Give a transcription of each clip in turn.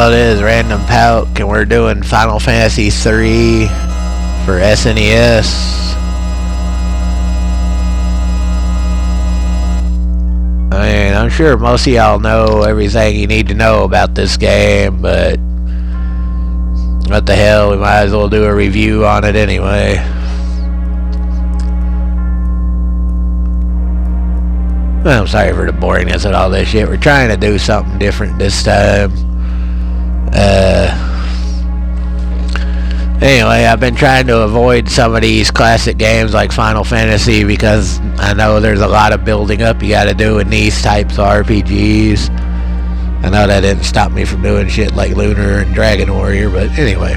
Hello, it is Random Pauk, and we're doing Final Fantasy 3 for SNES. I mean, I'm sure most of y'all know everything you need to know about this game, but what the hell, we might as well do a review on it anyway. I'm sorry for the boringness of all this shit. We're trying to do something different this time. Anyway, I've been trying to avoid some of these classic games like Final Fantasy because I know there's a lot of building up you gotta do in these types of RPGs. I know that didn't stop me from doing shit like Lunar and Dragon Warrior, but anyway.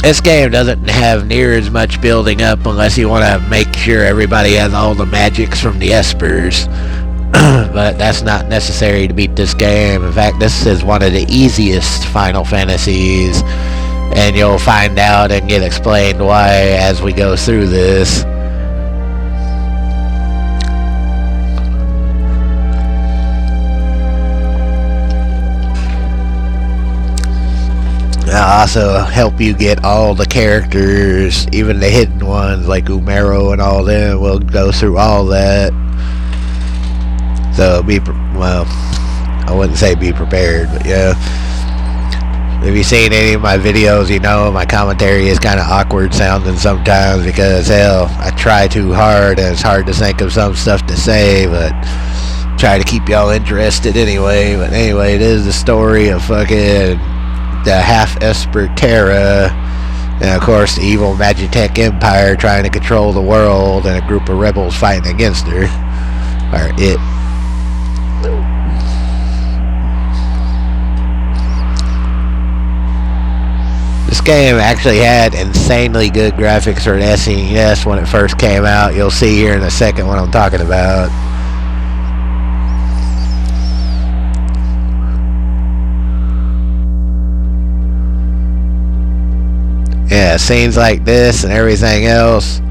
This game doesn't have near as much building up unless you want to make sure everybody has all the magics from the Espers. But that's not necessary to beat this game. In fact, this is one of the easiest Final Fantasies, and you'll find out and get explained why as we go through this. I'll also help you get all the characters, even the hidden ones like Umero and all them. We'll go through all that. So well, I wouldn't say be prepared, but yeah. If you've seen any of my videos, you know my commentary is kind of awkward sounding sometimes because, hell, I try too hard and it's hard to think of some stuff to say, but try to keep y'all interested anyway. But anyway, it is the story of fucking the half Esper Terra, and of course the evil Magitech Empire trying to control the world, and a group of rebels fighting against her, or it. This game actually had insanely good graphics for an SNES when it first came out. You'll see here in a second what I'm talking about. Yeah, scenes like this and everything else.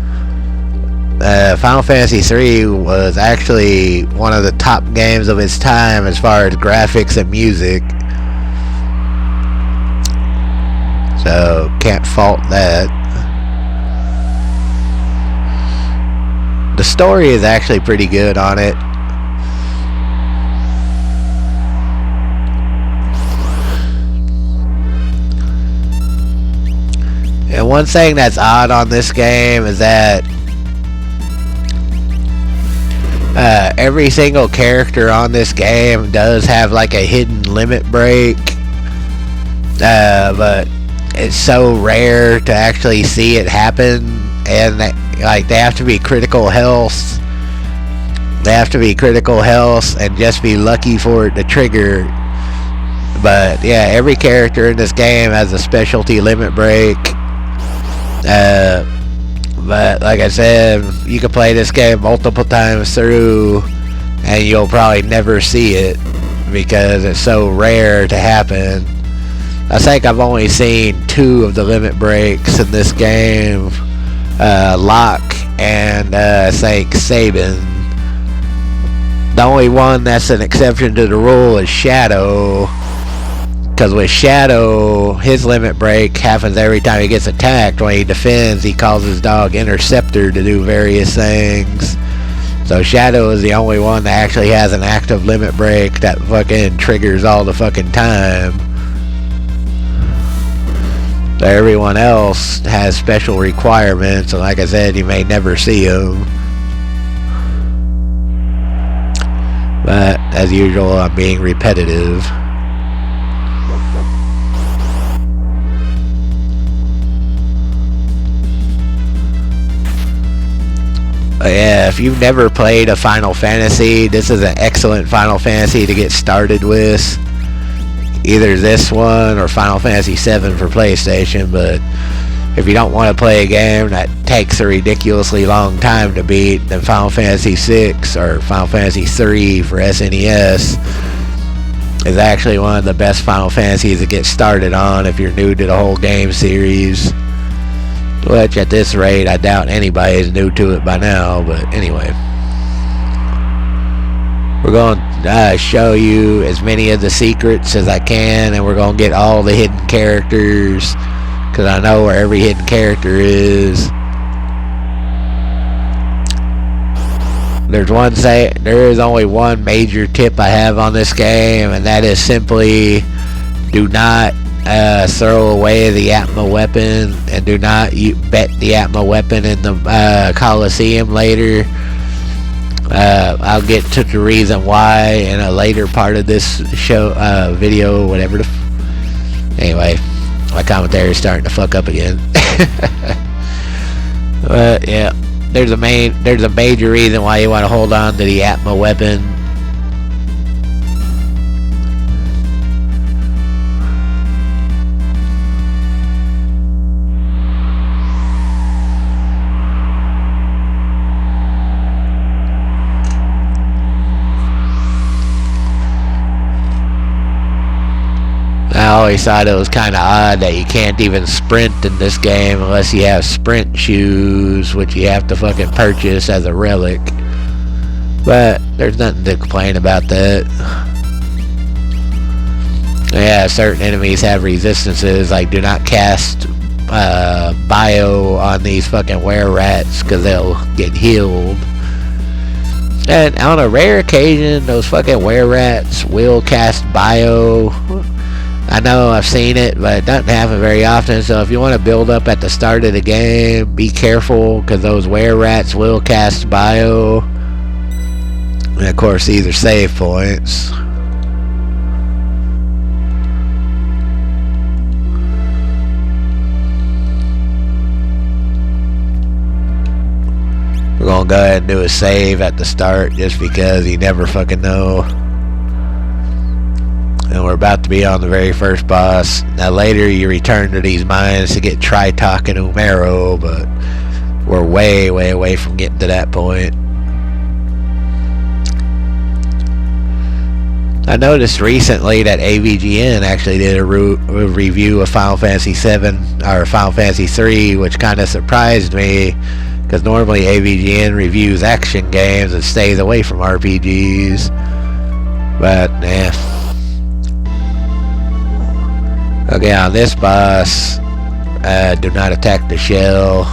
Final Fantasy 3 was actually one of the top games of its time as far as graphics and music. So, can't fault that. The story is actually pretty good on it. And one thing that's odd on this game is that every single character on this game does have like a hidden limit break, but it's so rare to actually see it happen, and like they have to be critical health. They have to be critical health and just be lucky for it to trigger. But yeah, every character in this game has a specialty limit break. But like I said, you can play this game multiple times through and you'll probably never see it because it's so rare to happen. I think I've only seen 2 of the limit breaks in this game, Locke and I think Sabin. The only one that's an exception to the rule is Shadow, because with Shadow, his limit break happens every time he gets attacked. When he defends, he calls his dog Interceptor to do various things. So Shadow is the only one that actually has an active limit break that fucking triggers all the fucking time. So everyone else has special requirements, and like I said, you may never see them. But as usual, I'm being repetitive. Yeah, if you've never played a Final Fantasy, this is an excellent Final Fantasy to get started with. Either this one or Final Fantasy 7 for PlayStation, but if you don't want to play a game that takes a ridiculously long time to beat, then Final Fantasy 6 or Final Fantasy 3 for SNES is actually one of the best Final Fantasies to get started on if you're new to the whole game series. Which at this rate, I doubt anybody is new to it by now, but anyway. We're going to show you as many of the secrets as I can, and we're going to get all the hidden characters, because I know where every hidden character is. There is only one major tip I have on this game, and that is simply do not throw away the Atma weapon, and do not bet the Atma weapon in the Coliseum later. I'll get to the reason why in a later part of this show, video, whatever. Anyway, my commentary is starting to fuck up again. But yeah, there's a major reason why you want to hold on to the Atma weapon. I always thought it was kind of odd that you can't even sprint in this game unless you have sprint shoes, which you have to fucking purchase as a relic. But there's nothing to complain about that. Yeah, certain enemies have resistances, like do not cast bio on these fucking were-rats because they'll get healed. And on a rare occasion, those fucking were-rats will cast bio. I know I've seen it, but it doesn't happen very often. So if you want to build up at the start of the game, be careful, because those were-rats will cast bio. And of course, these are save points. We're going to go ahead and do a save at the start, just because you never fucking know. And we're about to be on the very first boss. Now later you return to these mines to get Tritok and Umero, but we're way, way away from getting to that point. I noticed recently that AVGN actually did a review of Final Fantasy VII, or Final Fantasy 3, which kind of surprised me, because normally AVGN reviews action games and stays away from RPGs. But, nah. Okay, on this boss, do not attack the shell.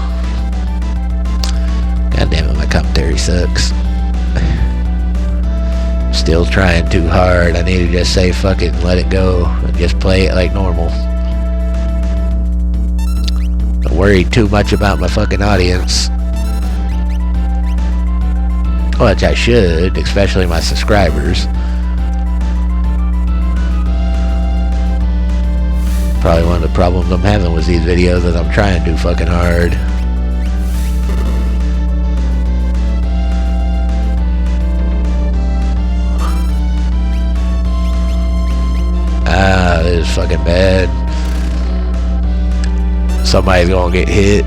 God damn it, my commentary sucks. Still trying too hard. I need to just say fuck it and let it go and just play it like normal. Don't worry too much about my fucking audience. Which I should, especially my subscribers. Probably one of the problems I'm having with these videos is I'm trying too fucking hard. This is fucking bad. Somebody's gonna get hit.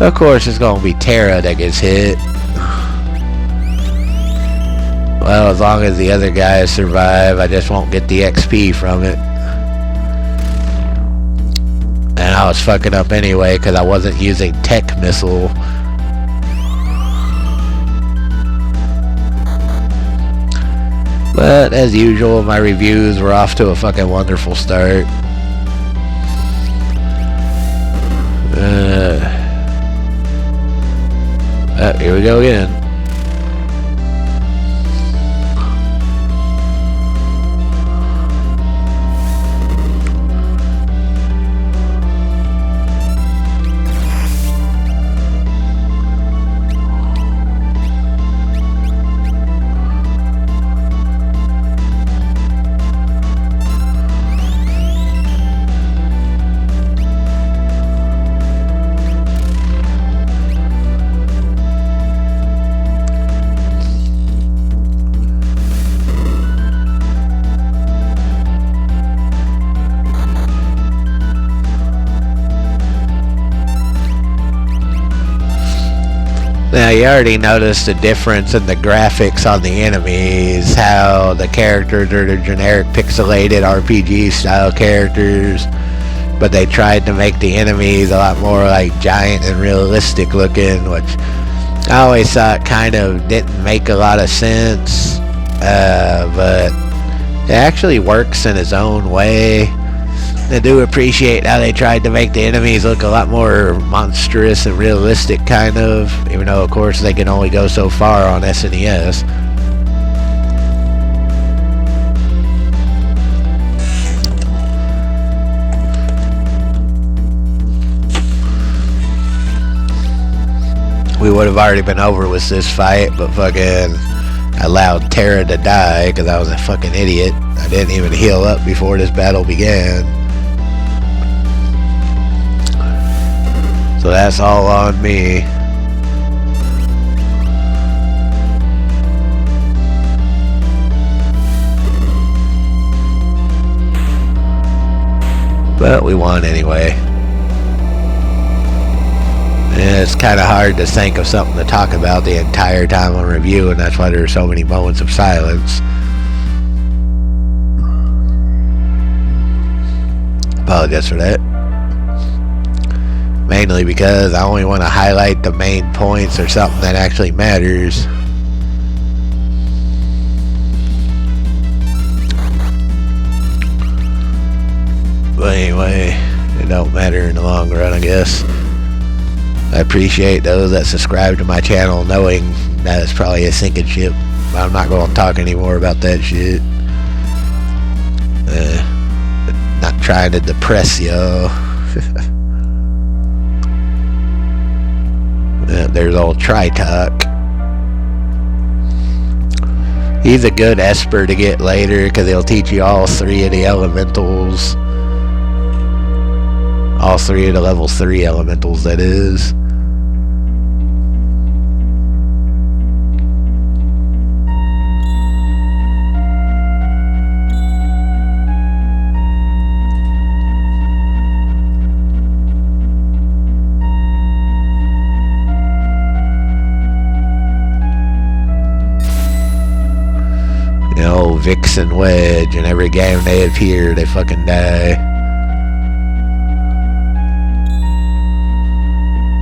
Of course, it's gonna be Terra that gets hit. Well, as long as the other guys survive, I just won't get the XP from it. And I was fucking up anyway because I wasn't using Tech Missile. But as usual, my reviews were off to a fucking wonderful start. Here we go again. Now you already noticed the difference in the graphics on the enemies, how the characters are the generic pixelated RPG style characters, but they tried to make the enemies a lot more like giant and realistic looking, which I always thought kind of didn't make a lot of sense, but it actually works in its own way. I do appreciate how they tried to make the enemies look a lot more monstrous and realistic, kind of, even though of course they can only go so far on SNES. We would have already been over with this fight, but fucking allowed Terra to die because I was a fucking idiot. I didn't even heal up before this battle began. So that's all on me. But we won anyway. And it's kind of hard to think of something to talk about the entire time on review, and that's why there are so many moments of silence. Apologize for that. Mainly because I only want to highlight the main points or something that actually matters. But anyway, it don't matter in the long run, I guess. I appreciate those that subscribe to my channel knowing that it's probably a sinking ship. I'm not going to talk anymore about that shit. Not trying to depress y'all. There's old Tritok. He's a good Esper to get later because he'll teach you all three of the elementals. All three of the level 3 elementals, that is. Vixen Wedge, and every game they appear, they fucking die.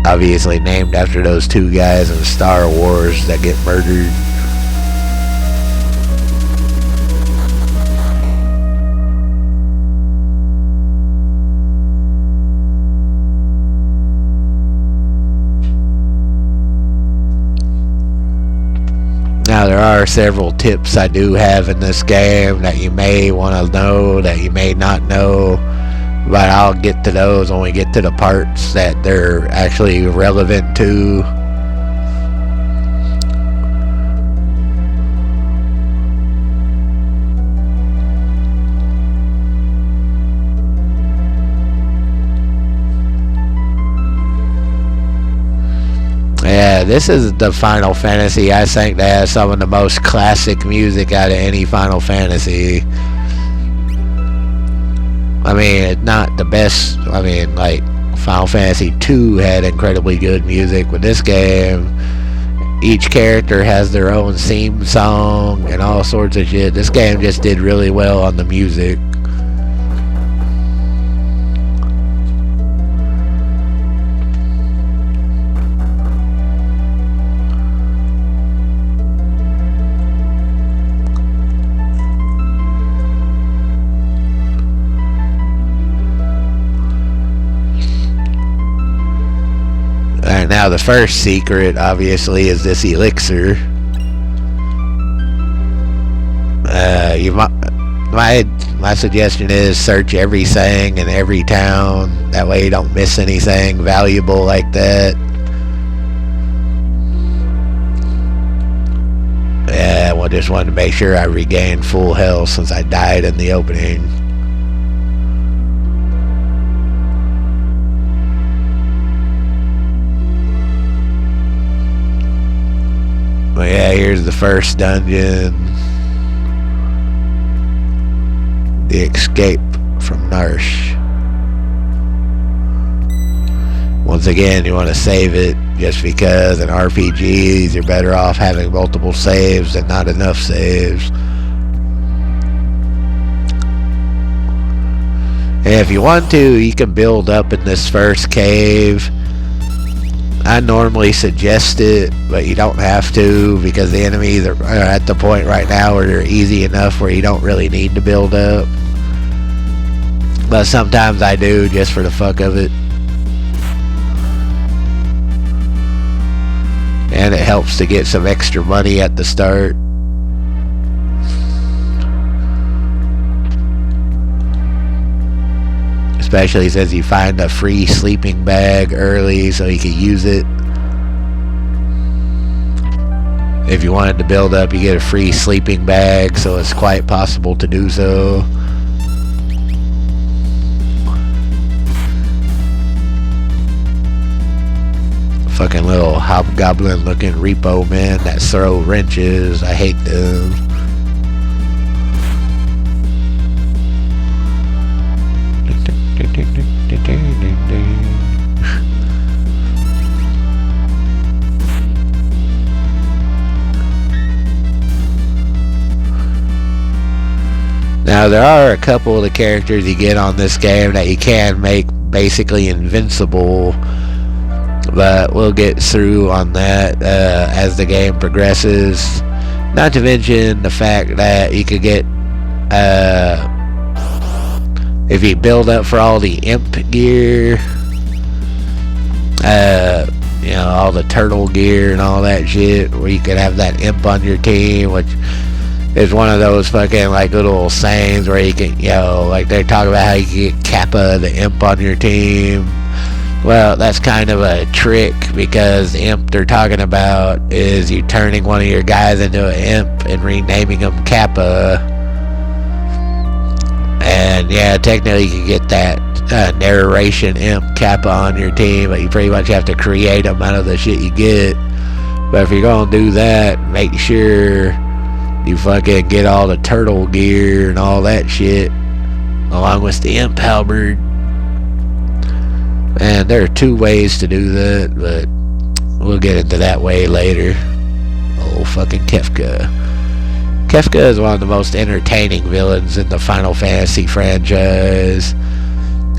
Obviously named after those two guys in Star Wars that get murdered. Now there are several tips I do have in this game that you may want to know, that you may not know, but I'll get to those when we get to the parts that they're actually relevant to. Yeah, this is the Final Fantasy, I think, that has some of the most classic music out of any Final Fantasy. I mean, it's not the best. I mean, like, Final Fantasy 2 had incredibly good music. With this game, each character has their own theme song and all sorts of shit. This game just did really well on the music. Now the first secret, obviously, is this elixir. My suggestion is search everything in every town. That way you don't miss anything valuable like that. Yeah, well, just wanted to make sure I regained full health since I died in the opening. Well, yeah, here's the first dungeon. The escape from Narsh. Once again, you want to save it, just because in RPGs you're better off having multiple saves than not enough saves. And if you want to, you can build up in this first cave. I normally suggest it, but you don't have to, because the enemies are at the point right now where they're easy enough where you don't really need to build up. But sometimes I do, just for the fuck of it. And it helps to get some extra money at the start. Especially since you find a free sleeping bag early so you can use it. If you wanted to build up, you get a free sleeping bag, so it's quite possible to do so. Fucking little hobgoblin looking repo men that throw wrenches. I hate them. Now there are a couple of the characters you get on this game that you can make basically invincible, but we'll get through on that as the game progresses. Not to mention the fact that you could get if you build up for all the imp gear, you know, all the turtle gear and all that shit, where you could have that imp on your team, which is one of those fucking like little sayings where you can, you know, like they talk about how you can get Kappa the imp on your team. Well, that's kind of a trick, because the imp they're talking about is you turning one of your guys into an imp and renaming them Kappa. And yeah, technically you can get that narration imp Kappa on your team, but you pretty much have to create them out of the shit you get. But if you're gonna do that, make sure you fucking get all the turtle gear and all that shit, along with the imp halberd. And there are two ways to do that, but we'll get into that way later. Oh, fucking Kefka. Kefka is one of the most entertaining villains in the Final Fantasy franchise.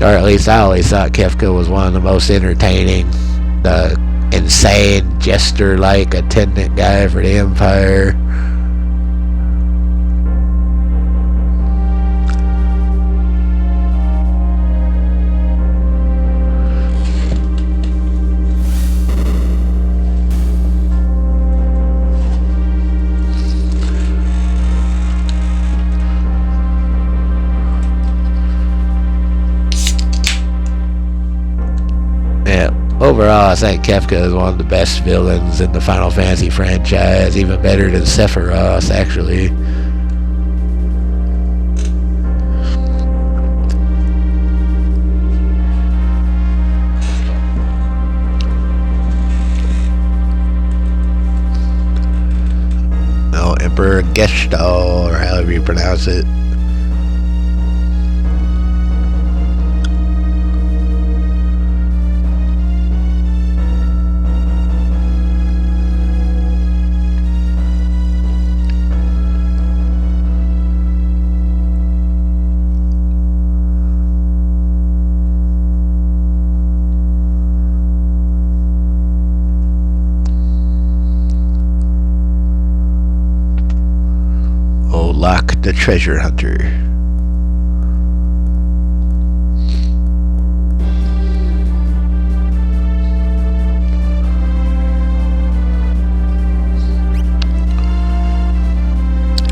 Or at least I always thought Kefka was one of the most entertaining. The insane jester-like attendant guy for the Empire. Overall, I think Kefka is one of the best villains in the Final Fantasy franchise, even better than Sephiroth, actually. No, Emperor Gestahl, or however you pronounce it. Locke the Treasure Hunter.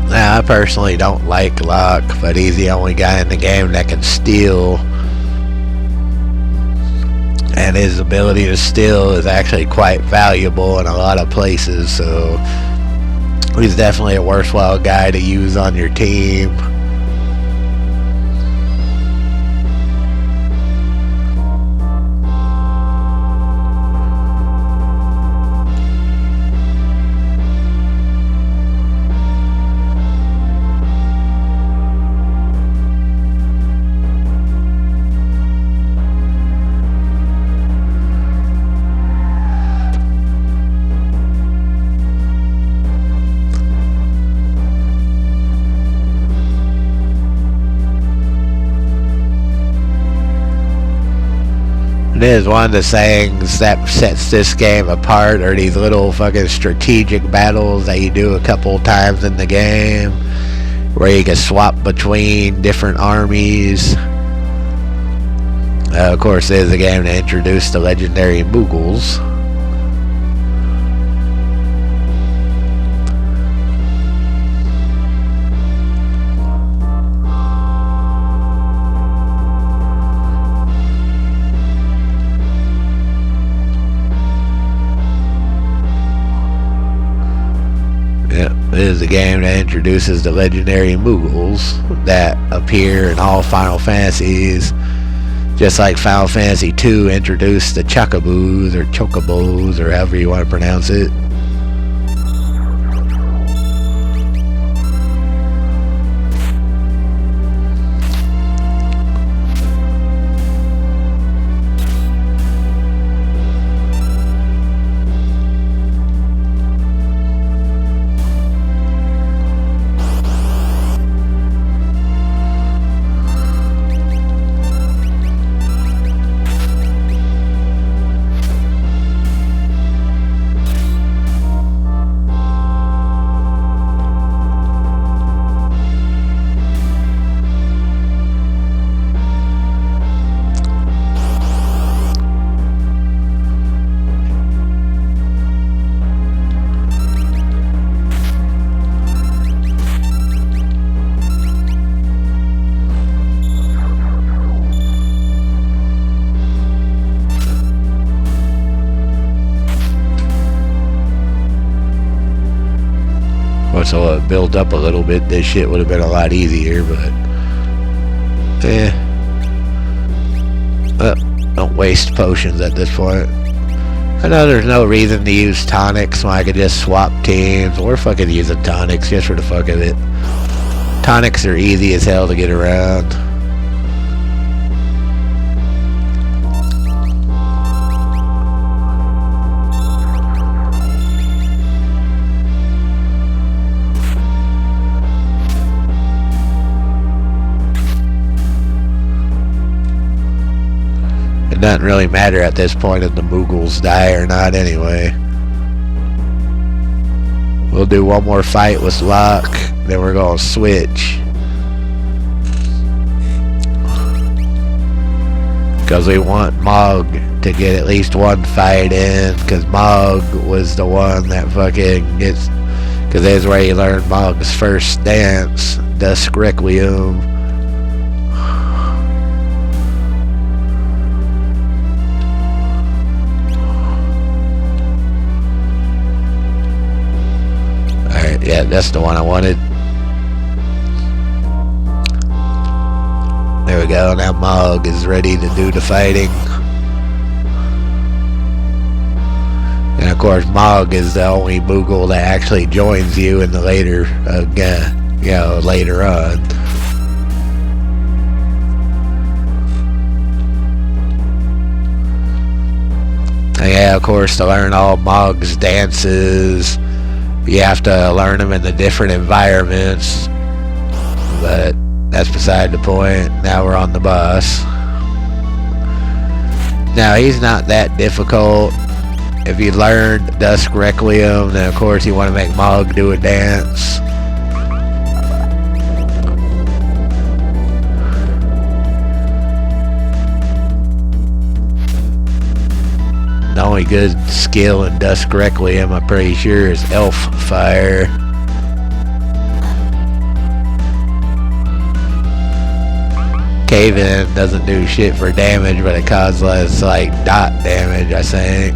Now, I personally don't like Locke, but he's the only guy in the game that can steal. And his ability to steal is actually quite valuable in a lot of places, so he's definitely a worthwhile guy to use on your team. It is one of the things that sets this game apart are these little fucking strategic battles that you do a couple times in the game where you can swap between different armies. Of course, it is a game to introduce the legendary Moogles. It is a game that introduces the legendary Moogles that appear in all Final Fantasies, just like Final Fantasy II introduced the Chocoboos or Chocobos or however you want to pronounce it. So it built up a little bit. This shit would have been a lot easier, but don't waste potions at this point. I know there's no reason to use tonics when I could just swap teams or fucking use the tonics just for the fuck of it. Tonics are easy as hell to get around. It doesn't really matter at this point if the Moogles die or not anyway. We'll do one more fight with Locke, then we're gonna switch. Because we want Mog to get at least one fight in, because Mog was the one that fucking gets... Because that's where you learn Mog's first dance, Dusk Requiem. Yeah, that's the one I wanted. There we go. Now Mog is ready to do the fighting. And of course, Mog is the only Moogle that actually joins you in the later, later on. And yeah, of course, to learn all Mog's dances, you have to learn them in the different environments, but that's beside the point. Now we're on the boss. Now he's not that difficult. If you learned Dusk Requiem, then of course you want to make Mog do a dance. The only good skill in Dusk Requiem, I'm pretty sure, is Elf Fire. Cave-In doesn't do shit for damage, but it causes like dot damage, I think.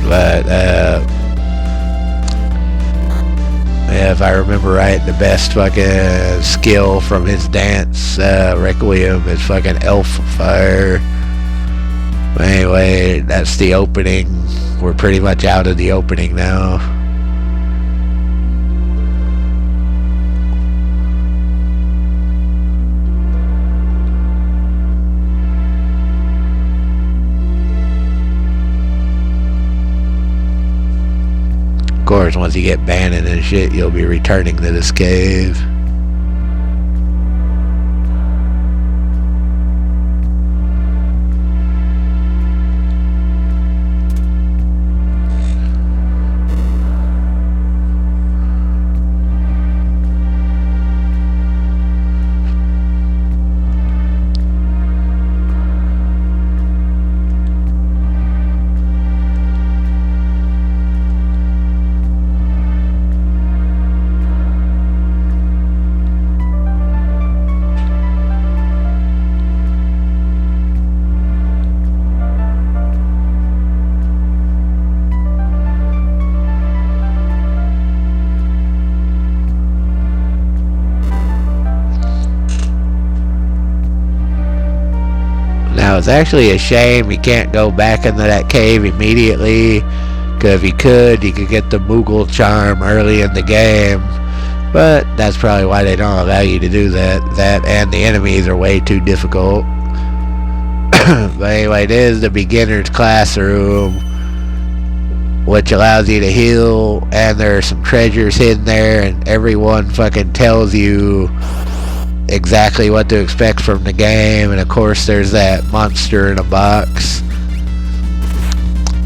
But yeah, if I remember right, the best fucking skill from his dance Requiem is fucking Elf Fire. Anyway, that's the opening. We're pretty much out of the opening now. Of course, once you get Bannon and shit, you'll be returning to this cave. It's actually a shame you can't go back into that cave immediately, because if you could get the Moogle charm early in the game. But that's probably why they don't allow you to do that. That and the enemies are way too difficult. But anyway, it is the beginner's classroom, which allows you to heal, and there are some treasures hidden there, and everyone fucking tells you exactly what to expect from the game. And of course there's that monster in a box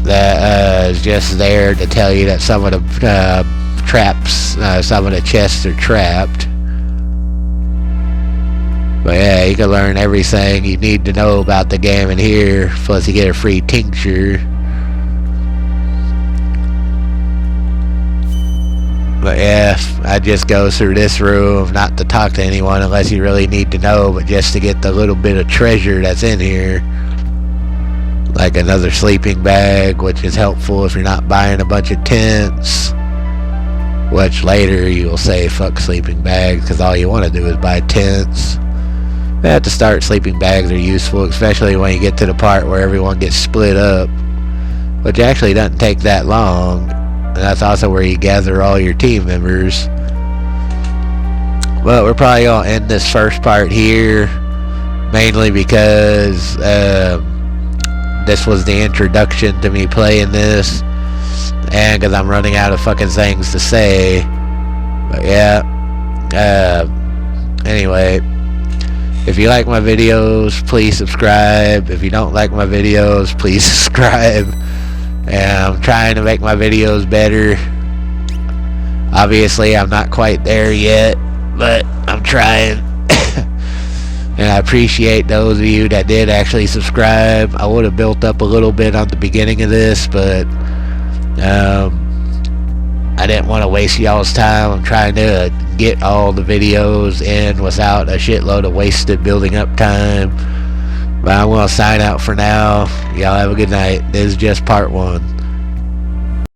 that is just there to tell you that some of the traps, some of the chests are trapped. But yeah, you can learn everything you need to know about the game in here, plus you get a free tincture. But yeah, I just go through this room, not to talk to anyone unless you really need to know, but just to get the little bit of treasure that's in here. Like another sleeping bag, which is helpful if you're not buying a bunch of tents. Which later you will say, fuck sleeping bags, because all you want to do is buy tents. But at the start, sleeping bags are useful, especially when you get to the part where everyone gets split up. Which actually doesn't take that long. And that's also where you gather all your team members. But we're probably going to end this first part here, mainly because this was the introduction to me playing this, and because I'm running out of fucking things to say. But yeah, anyway, if you like my videos, please subscribe. If you don't like my videos, please subscribe. And I'm trying to make my videos better. Obviously, I'm not quite there yet, but I'm trying. And I appreciate those of you that did actually subscribe. I would have built up a little bit on the beginning of this, but I didn't want to waste y'all's time. I'm trying to get all the videos in without a shitload of wasted building up time. But I'm going to sign out for now. Y'all have a good night. This is just part 1.